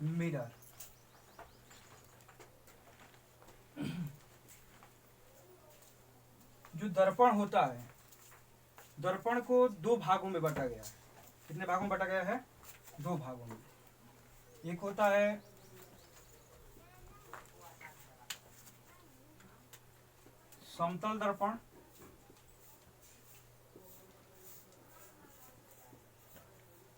Mirror. जो दर्पण होता है, दर्पण को दो भागों में बांटा गया है। कितने भागों में बांटा गया है? दो भागों में। एक होता है समतल दर्पण,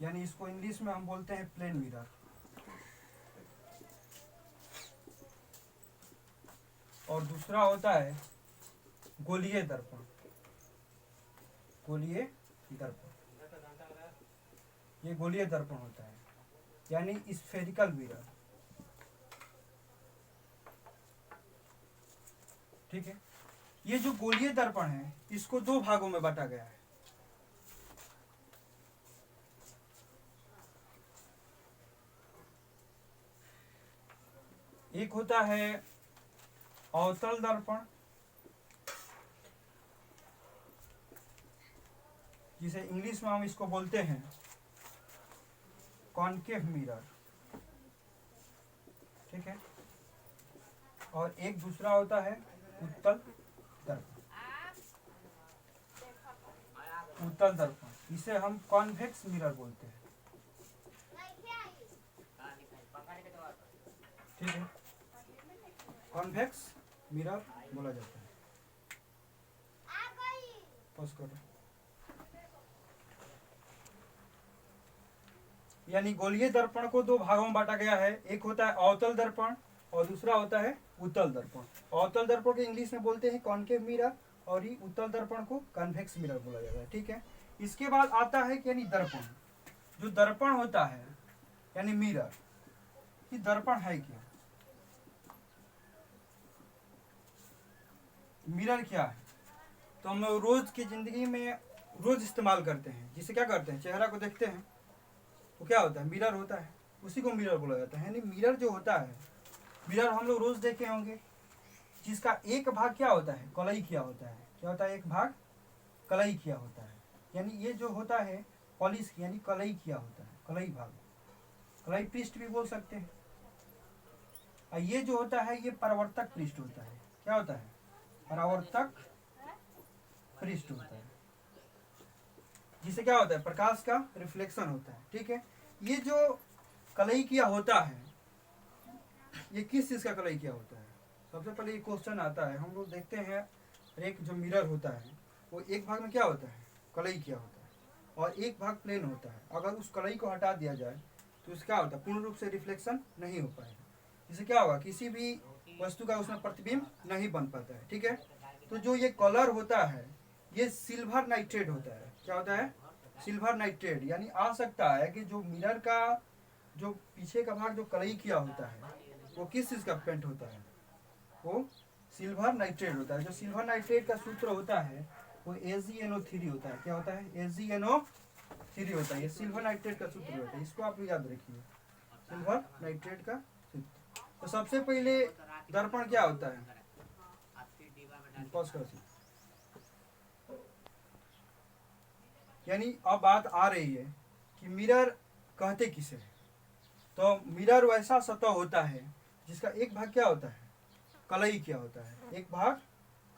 यानी इसको इंग्लिश में हम बोलते हैं प्लेन मिरर, और दूसरा होता है गोलीय दर्पण। गोलीय दर्पण, ये गोलीय दर्पण होता है, यानी स्फेरिकल मिरर। ठीक है। ये जो गोलीय दर्पण है इसको दो भागों में बांटा गया है। एक होता है अवतल दर्पण, जिसे इंग्लिश में हम इसको बोलते हैं कॉनकेव मिरर। ठीक है। और एक दूसरा होता है उत्तल दर्पण। उत्तल दर्पण, इसे हम कॉन्वेक्स मिरर बोलते हैं। ठीक है। कॉन्वेक्स मिरर बोला जाता है। पॉज करो। यानी गोलीय दर्पण को दो भागों में बांटा गया है। एक होता है अवतल दर्पण और दूसरा होता है उत्तल दर्पण। अवतल दर्पण को इंग्लिश में बोलते हैं कॉनकेव मिरर, और ये उत्तल दर्पण को कन्वेक्स मिरर बोला जाता है। ठीक है। इसके बाद आता है यानी दर्पण। जो दर्पण होता है यानी मिरर, ये दर्पण है क्या? मिरर क्या है? तो हम रोज की जिंदगी में रोज इस्तेमाल करते हैं। जिसे क्या करते हैं, चेहरा को देखते हैं तो क्या होता है, मिरर होता है, उसी को मिरर बोला जाता है। यानी मिरर जो होता है, मिरर हम लोग रोज देखे होंगे, जिसका एक भाग क्या होता है, कलई किया होता है। क्या होता है? एक भाग कलई किया होता है। यानी ये जो होता है पॉलिश, यानी कलई किया होता है, कलई भाग, कलई पृष्ठ भी बोल सकते हैं। और ये जो होता है ये परावर्तक पृष्ठ होता है। क्या होता है? परावर्तक पृष्ठ होता है, जिसे क्या होता है, प्रकाश का रिफ्लेक्शन होता है। ठीक है। ये जो कलई किया होता है, ये किस चीज का कलई किया होता है? सबसे पहले ये क्वेश्चन आता है। हम लोग देखते हैं एक जो मिरर होता है वो एक भाग में क्या होता है, कलई किया होता है, और एक भाग प्लेन होता है। अगर उस कलई को हटा दिया जाए तो इसका होता है पूर्ण रूप से रिफ्लेक्शन नहीं हो पाएगा। इससे क्या होगा, किसी भी वस्तु का उसमें प्रतिबिंब नहीं बन पाता है। ठीक है। तो जो ये कलर होता है ये सिल्वर नाइट्रेट होता है। क्या होता है? Silver nitrate. यानी आ सकता है कि जो मिरर का जो पीछे का भाग जो कलई किया होता है वो किस चीज का पेंट होता है, वो सिल्वर नाइट्रेट होता है। जो सिल्वर नाइट्रेट का सूत्र होता है वो AgNO3 होता है। क्या होता है? AgNO3 होता है। ये सिल्वर नाइट्रेट का सूत्र होता है, इसको आप याद रखिए, सिल्वर नाइट्रेट का सूत्र। तो सबसे पहले दर्पण क्या होता है, यानी अब बात आ रही है कि मिरर कहते किसे है। तो मिरर वैसा सतह होता है जिसका एक भाग क्या होता है, कलई किया होता है, एक भाग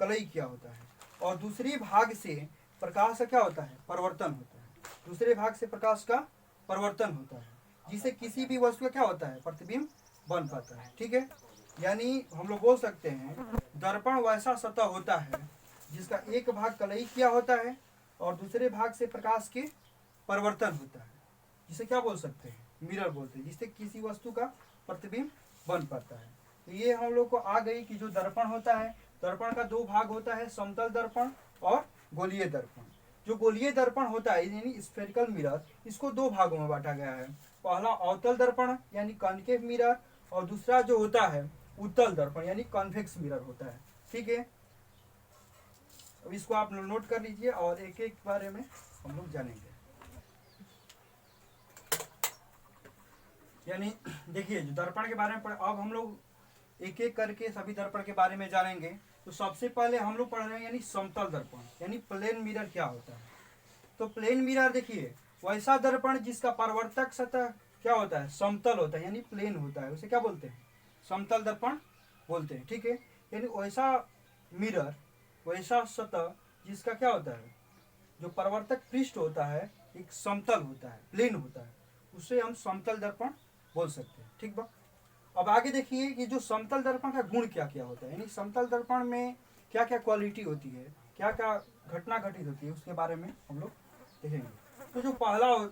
कलई किया होता है, और दूसरी भाग से प्रकाश का क्या होता है, परिवर्तन होता है। दूसरे भाग से प्रकाश का परिवर्तन होता है, जिसे किसी भी वस्तु का क्या होता है, प्रतिबिंब बन पाता है। ठीक है। यानी हम लोग बोल सकते हैं दर्पण वैसा सतह होता है जिसका एक भाग कलई किया होता है और दूसरे भाग से प्रकाश के परिवर्तन होता है, जिसे क्या बोल सकते हैं, मिरर बोलते हैं, जिससे किसी वस्तु का प्रतिबिंब बन पाता है। तो ये हम लोग को आ गई कि जो दर्पण होता है, दर्पण का दो भाग होता है, समतल दर्पण और गोलीय दर्पण। जो गोलीय दर्पण होता है यानी स्फेरिकल मिरर, इसको दो भागों में बांटा गया है। पहला अवतल दर्पण यानी कॉनकेव मिरर, और दूसरा जो होता है उत्तल दर्पण यानी कॉन्वेक्स मिरर होता है। ठीक है। अब इसको आप नोट कर लीजिए और एक एक बारे में हम लोग जानेंगे। यानी देखिए जो दर्पण के बारे में अब हम लोग एक एक करके सभी दर्पण के बारे में जानेंगे। तो सबसे पहले हम लोग पढ़ रहे हैं यानी समतल दर्पण यानी प्लेन मिरर क्या होता है। तो प्लेन मिरर देखिए वैसा दर्पण जिसका परावर्तक सतह क्या होता है, समतल होता है, यानी प्लेन होता है, उसे क्या बोलते हैं, समतल दर्पण बोलते हैं। ठीक है, यानी वैसा मिरर, वैसा सतह जिसका क्या होता है, जो परावर्तक पृष्ठ होता है एक समतल होता है, प्लेन होता है, उसे हम समतल दर्पण बोल सकते हैं। ठीक बा। अब आगे देखिए कि जो समतल दर्पण का गुण क्या क्या होता है, यानी समतल दर्पण में क्या क्या क्वालिटी होती है, क्या क्या घटना घटित होती है, उसके बारे में हम लोग देखेंगे। तो जो पहला,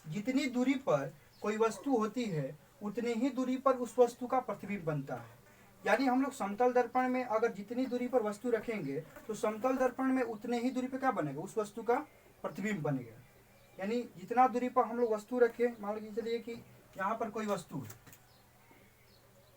जितनी दूरी पर कोई वस्तु होती है उतनी ही दूरी पर उस वस्तु का प्रतिबिंब बनता है। यानी हम लोग समतल दर्पण में अगर जितनी दूरी पर वस्तु रखेंगे तो समतल दर्पण में उतने ही दूरी पर क्या बनेगा, उस वस्तु का प्रतिबिंब बनेगा। यानी जितना दूरी पर हम लोग वस्तु रखें, मान लीजिए चलिए कि यहाँ पर कोई वस्तु है,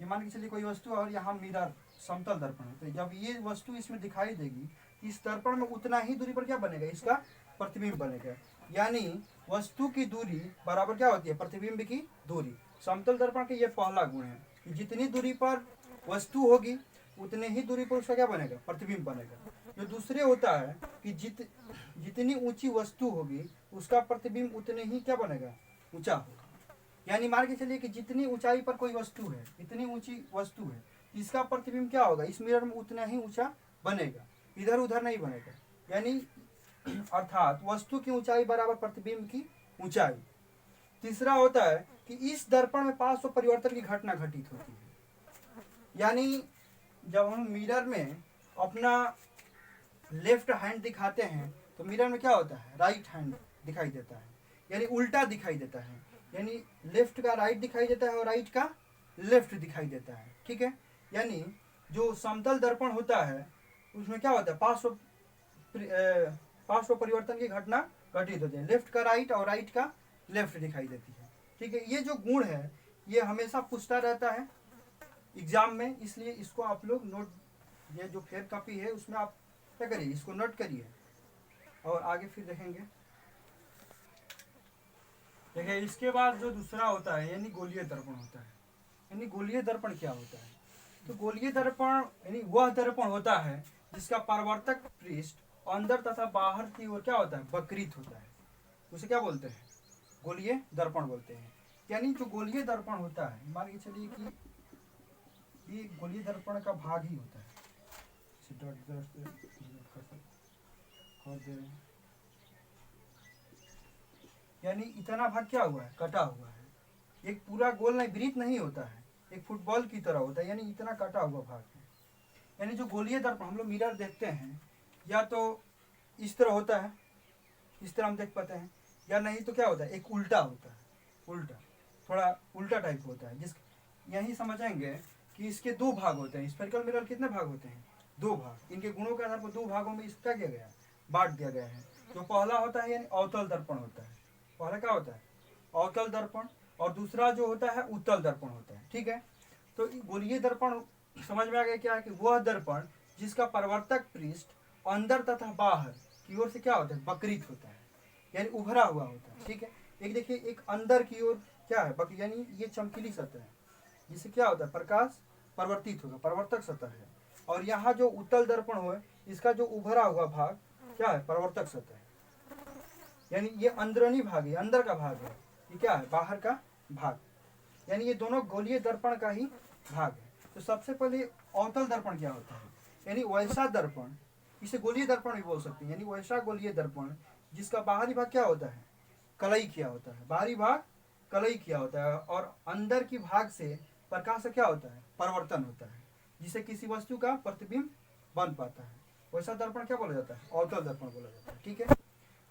ये मान के चलिए कोई वस्तु और यहाँ मिरर समतल दर्पण है, तो जब ये वस्तु इसमें दिखाई देगी इस दर्पण में उतना ही दूरी पर क्या बनेगा, इसका प्रतिबिंब बनेगा। यानी वस्तु की दूरी बराबर क्या होती है, प्रतिबिंब की दूरी। समतल दर्पण का ये पहला गुण है कि जितनी दूरी पर वस्तु होगी उतने ही दूरी पर उसका क्या बनेगा, प्रतिबिंब बनेगा। जो दूसरे होता है कि जितनी ऊंची वस्तु होगी उसका प्रतिबिंब उतने ही क्या बनेगा, ऊंचा होगा। यानी मान के चलिए कि जितनी ऊंचाई पर कोई वस्तु है, इतनी ऊंची वस्तु है, इसका प्रतिबिंब क्या होगा, इस मिरर में उतना ही ऊंचा बनेगा, इधर उधर नहीं बनेगा। यानी अर्थात वस्तु की ऊंचाई बराबर प्रतिबिंब की ऊंचाई। तीसरा होता है कि इस दर्पण में पार्श्व परिवर्तन की घटना घटित होती है। यानी जब हम मिरर में अपना लेफ्ट हैंड दिखाते हैं तो मिरर में क्या होता है, राइट हैंड दिखाई देता है, यानी उल्टा दिखाई देता है। यानी लेफ्ट का राइट दिखाई देता है और राइट का लेफ्ट दिखाई देता है। ठीक है, यानी जो समतल दर्पण होता है उसमें क्या होता है, पार्श्व परिवर्तन की घटना घटित होती है, लेफ्ट का राइट और राइट का लेफ्ट दिखाई देती है। ठीक है, ये जो गुण है ये हमेशा पूछता रहता है एग्जाम में, इसलिए इसको आप लोग नोट, ये जो फेयर कॉपी है उसमें आप क्या करिए, इसको नोट करिए और आगे फिर देखेंगे। देखिए इसके बाद जो दूसरा होता है यानी गोलीय दर्पण होता है। यानी गोलीय दर्पण क्या होता है, तो गोलीय दर्पण यानी वह दर्पण होता है जिसका परावर्तक पृष्ठ अंदर तथा बाहर की ओर क्या होता है, वक्रित होता है, उसे क्या बोलते हैं, गोलीय दर्पण बोलते हैं। यानी जो गोलीय दर्पण होता है, मान के चलिए कि ये गोलीय दर्पण का भाग ही होता है, यानी इतना भाग क्या हुआ है, कटा हुआ है, एक पूरा गोल नहीं, वृत्त नहीं होता है, एक फुटबॉल की तरह होता है, यानी इतना कटा हुआ भाग है। यानी जो गोलीय दर्पण हम लोग मिरर देखते हैं या तो इस तरह होता है, इस तरह हम देख पाते हैं, या नहीं तो क्या होता है, एक उल्टा होता है, उल्टा, थोड़ा उल्टा टाइप होता है। जिस यही समझेंगे कि इसके दो भाग होते हैं, स्फेरिकल मिरर कितने भाग होते हैं, दो भाग। इनके गुणों के आधार पर दो भागों में इसका किया गया, बांट दिया गया है। जो पहला होता है यानी अवतल दर्पण होता है, पहला क्या होता है, अवतल दर्पण, और दूसरा जो होता है उत्तल दर्पण होता है। ठीक है, तो गोलीय दर्पण समझ में आ गया क्या है, कि वह दर्पण जिसका परावर्तक पृष्ठ अंदर तथा बाहर की ओर से क्या होता है, वक्रित होता है, यानी उभरा हुआ होता है। ठीक है, एक देखिए एक अंदर की ओर क्या है, यानी ये चमकीली सतह है जिससे क्या होता है, प्रकाश परिवर्तित होगा, परावर्तक सतह है। और यहाँ जो उत्तल दर्पण हो इसका जो उभरा हुआ भाग क्या है, परावर्तक सतह है, यानी ये अंदरूनी भाग है, अंदर का भाग है, ये क्या है, बाहर का भाग। यानी ये दोनों गोलीय दर्पण का ही भाग है। तो सबसे पहले अवतल दर्पण क्या होता है, यानी वैसा दर्पण, इसे गोलीय दर्पण भी बोल सकते हैं, यानी वैसा गोलीय दर्पण जिसका बाहरी भाग क्या होता है, कलई किया होता है, बाहरी भाग कलई किया होता है, और अंदर की भाग से प्रकाश से क्या होता है, परिवर्तन होता है, जिसे किसी वस्तु का प्रतिबिंब बन पाता है। वैसा दर्पण क्या बोला जाता है, अवतल दर्पण बोला जाता है। ठीक है,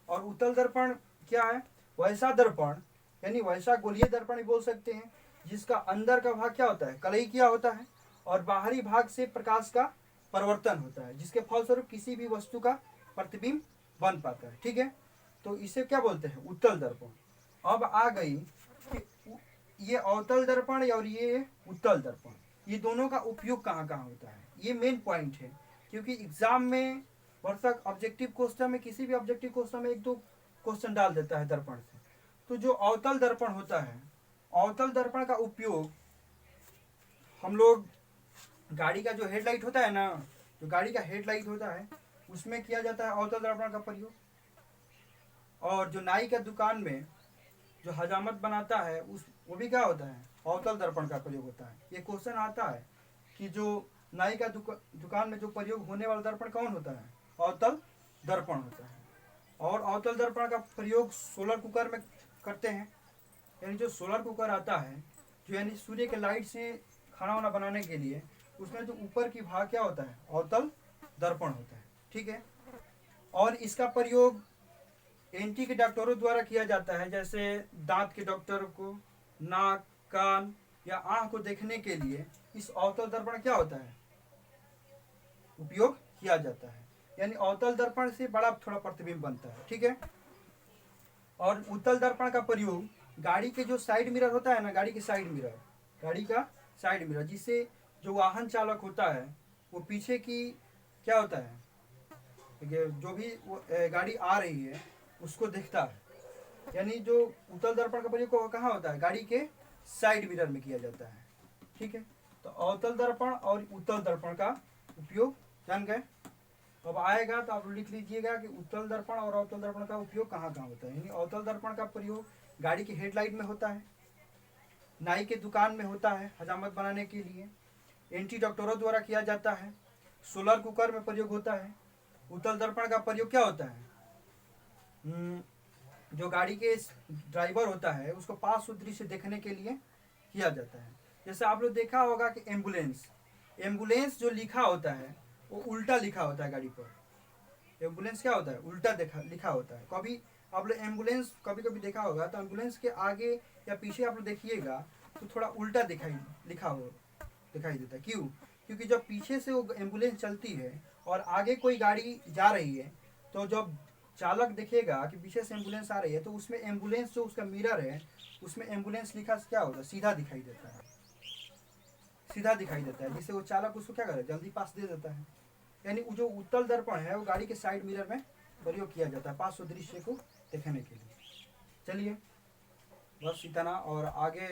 और उत्तल दर्पण क्या है, वैसा दर्पण यानी वैसा गोलीय दर्पण भी बोल सकते हैं जिसका अंदर का भाग क्या होता है, कलई किया होता है, और बाहरी भाग से प्रकाश का परिवर्तन होता है, जिसके फलस्वरूप किसी भी वस्तु का प्रतिबिंब बन पाता है। ठीक है, तो इसे क्या बोलते हैं, उत्तल दर्पण। अब आ गई कि ये अवतल दर्पण और ये उत्तल दर्पण, ये दोनों का उपयोग कहाँ कहाँ होता है, ये मेन पॉइंट है। क्योंकि एग्जाम में वर्षक ऑब्जेक्टिव क्वेश्चन में, किसी भी ऑब्जेक्टिव क्वेश्चन में एक दो क्वेश्चन डाल देता है दर्पण से। तो जो अवतल दर्पण होता है, अवतल दर्पण का उपयोग हम लोग गाड़ी का जो हेडलाइट होता है ना, जो गाड़ी का हेडलाइट होता है उसमें किया जाता है अवतल दर्पण का प्रयोग। और जो नाई का दुकान में जो हजामत बनाता है उस वो भी क्या होता है, अवतल दर्पण का प्रयोग होता है। ये क्वेश्चन आता है कि जो नाई का दुकान में जो प्रयोग होने वाला दर्पण कौन होता है, अवतल दर्पण होता है। और अवतल दर्पण का प्रयोग सोलर कुकर में करते हैं। यानी जो सोलर कुकर आता है, जो यानी सूर्य के लाइट से खाना वाना बनाने के लिए, उसमें जो ऊपर की भाग क्या होता है, अवतल दर्पण होता है। ठीक है। और इसका प्रयोग एंटी के डॉक्टरों द्वारा किया जाता है, जैसे दांत के डॉक्टर को नाक कान या आंख को देखने के लिए इस अवतल दर्पण क्या होता है, उपयोग किया जाता है। यानी अवतल दर्पण से बड़ा थोड़ा प्रतिबिंब बनता है। ठीक है। और उत्तल दर्पण का प्रयोग गाड़ी के जो साइड मिरर होता है ना, गाड़ी के साइड मिरर, गाड़ी का साइड मिरर, जिससे जो वाहन चालक होता है वो पीछे की क्या होता है, जो भी गाड़ी आ रही है उसको देखता है। यानी जो उत्तल दर्पण का प्रयोग कहाँ होता है, गाड़ी के साइड मिरर में किया जाता है। ठीक है। तो अवतल दर्पण और उत्तल दर्पण का उपयोग जान गए। अब आएगा तो आप लिख लीजिएगा कि उत्तल दर्पण और अवतल दर्पण का उपयोग कहाँ कहाँ होता है। यानी अवतल दर्पण का प्रयोग गाड़ी की हेडलाइट में होता है, नाई के दुकान में होता है हजामत बनाने के लिए, एंटी डॉक्टरों द्वारा किया जाता है, सोलर कुकर में प्रयोग होता है। उत्तल दर्पण का प्रयोग क्या होता है, जो गाड़ी के ड्राइवर होता है उसको पास दृश्य देखने के लिए किया जाता है। जैसे आप लोग देखा होगा कि एम्बुलेंस जो लिखा होता है वो उल्टा लिखा होता है गाड़ी पर। एम्बुलेंस क्या होता है, उल्टा लिखा होता है। कभी आप लोग एम्बुलेंस कभी कभी देखा होगा तो एम्बुलेंस के आगे या पीछे आप लोग देखिएगा तो थोड़ा उल्टा दिखाई देता है। क्यों? क्योंकि जब पीछे से वो एम्बुलेंस चलती है और आगे कोई गाड़ी जा रही है, तो जब चालक देखेगा कि पीछे से एम्बुलेंस आ रही है तो उसमें एम्बुलेंस जो उसका मिरर है उसमें एम्बुलेंस लिखा क्या होता है, सीधा दिखाई देता है, जिससे वो चालक उसको क्या करे, जल्दी पास दे देता है। यानी जो उत्तल दर्पण है वो गाड़ी के साइड मिरर में प्रयोग किया जाता है पार्श्व दृश्य को देखने के लिए। चलिए बस इतना, और आगे